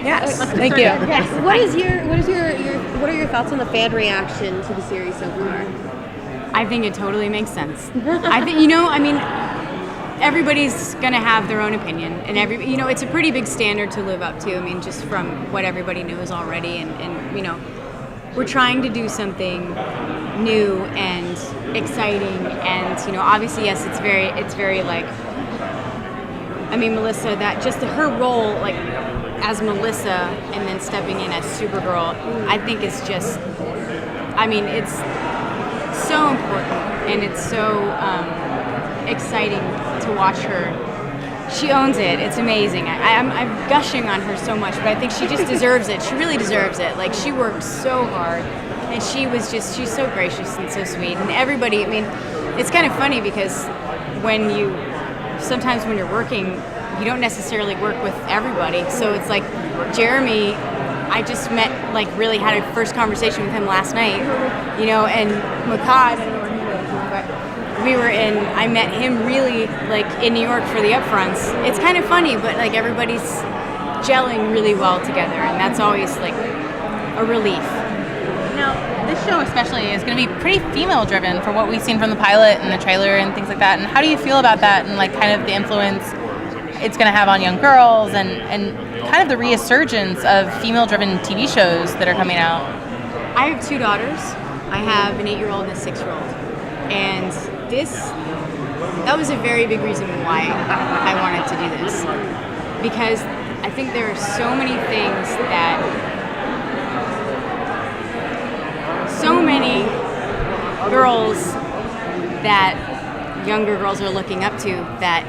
Yes. Thank you. Yes. What are your thoughts on the fan reaction to the series so far? I think it totally makes sense. I think, everybody's going to have their own opinion, and it's a pretty big standard to live up to. I mean, just from what everybody knows already, and we're trying to do something new and exciting, and obviously, yes, it's very like, I mean, Melissa, that just her role, like, as Melissa, and then stepping in as Supergirl, I think is just, I mean, it's so important, and it's so exciting to watch her. She owns it. It's amazing. I'm gushing on her so much, but I think she just deserves it. She really deserves it. Like, she worked so hard, and she's so gracious and so sweet. And everybody, I mean, it's kind of funny because sometimes when you're working, you don't necessarily work with everybody. So it's like Jeremy, I just met, like, really had a first conversation with him last night, and Makad, I met him really, like, in New York for the upfronts. It's kind of funny, but, like, everybody's gelling really well together, and that's always, like, a relief. Now, this show especially is going to be pretty female-driven for what we've seen from the pilot and the trailer and things like that. And how do you feel about that and, like, kind of the influence it's going to have on young girls and kind of the resurgence of female-driven TV shows that are coming out? I have 2 daughters. I have an 8-year-old and a 6-year-old. And that was a very big reason why I wanted to do this. Because I think there are so many things that so many girls that younger girls are looking up to that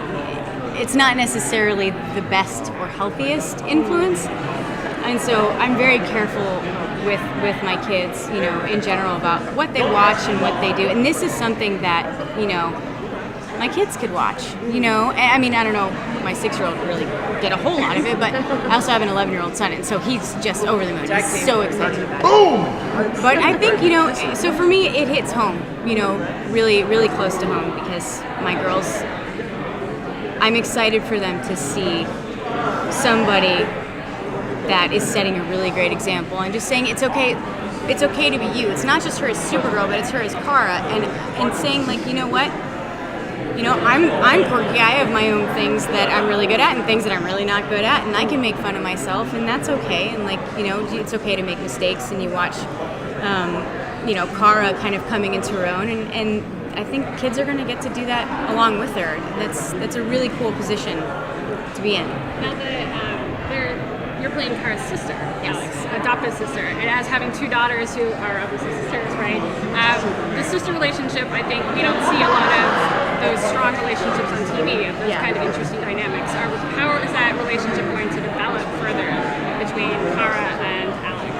it's not necessarily the best or healthiest influence. And so I'm very careful with my kids, in general, about what they watch and what they do. And this is something that, my kids could watch, I mean, I don't know, my 6-year-old really get a whole lot of it, but I also have an 11-year-old son, and so he's just over the moon. He's so excited about it. Boom! But I think, so for me, it hits home, really, really close to home, because my girls, I'm excited for them to see somebody that is setting a really great example and just saying it's okay to be you. It's not just her as Supergirl, but it's her as Kara, and saying, like, you know what? I'm quirky. I have my own things that I'm really good at and things that I'm really not good at, and I can make fun of myself, and that's okay. And, like, it's okay to make mistakes, and you watch, Kara kind of coming into her own, and I think kids are going to get to do that along with her. That's a really cool position to be in. Now you're playing Kara's sister, Alex, adopted sister, and as having 2 daughters who are obviously sisters, right? The sister relationship, I think we don't see a lot of those strong relationships on TV, those kind of interesting dynamics. How is that relationship going to develop further between Kara and Alex?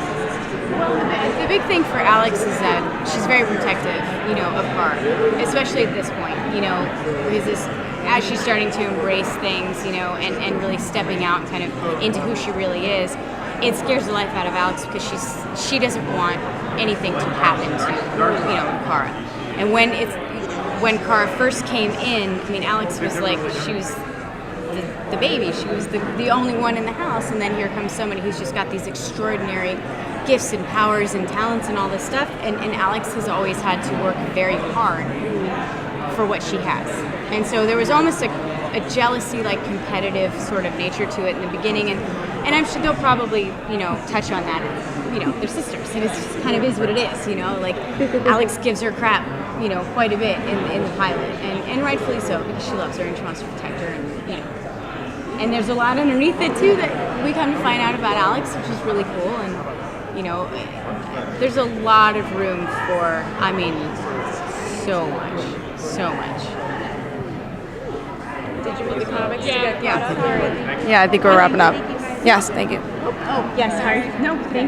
Well, the big thing for Alex is that she's very protective, of Kara, especially at this point, because as she's starting to embrace things, and really stepping out kind of into who she really is, it scares the life out of Alex because she doesn't want anything to happen to, Kara. And when Kara first came in, I mean, Alex was like, she was the baby. She was the only one in the house, and then here comes somebody who's just got these extraordinary gifts and powers and talents and all this stuff, and Alex has always had to work very hard for what she has. And so there was almost a jealousy, like, competitive sort of nature to it in the beginning, and I'm sure they'll probably, touch on that. They're sisters, and it just kind of is what it is, like, Alex gives her crap, quite a bit in the pilot, and rightfully so, because she loves her and she wants to protect her, and there's a lot underneath it too that we come to find out about Alex, which is really cool, and there's a lot of room for, I mean, so much. Did you read the comics? Yeah. Yeah, I think we're wrapping up. Yes, thank you. Yes, sorry. No, thank you.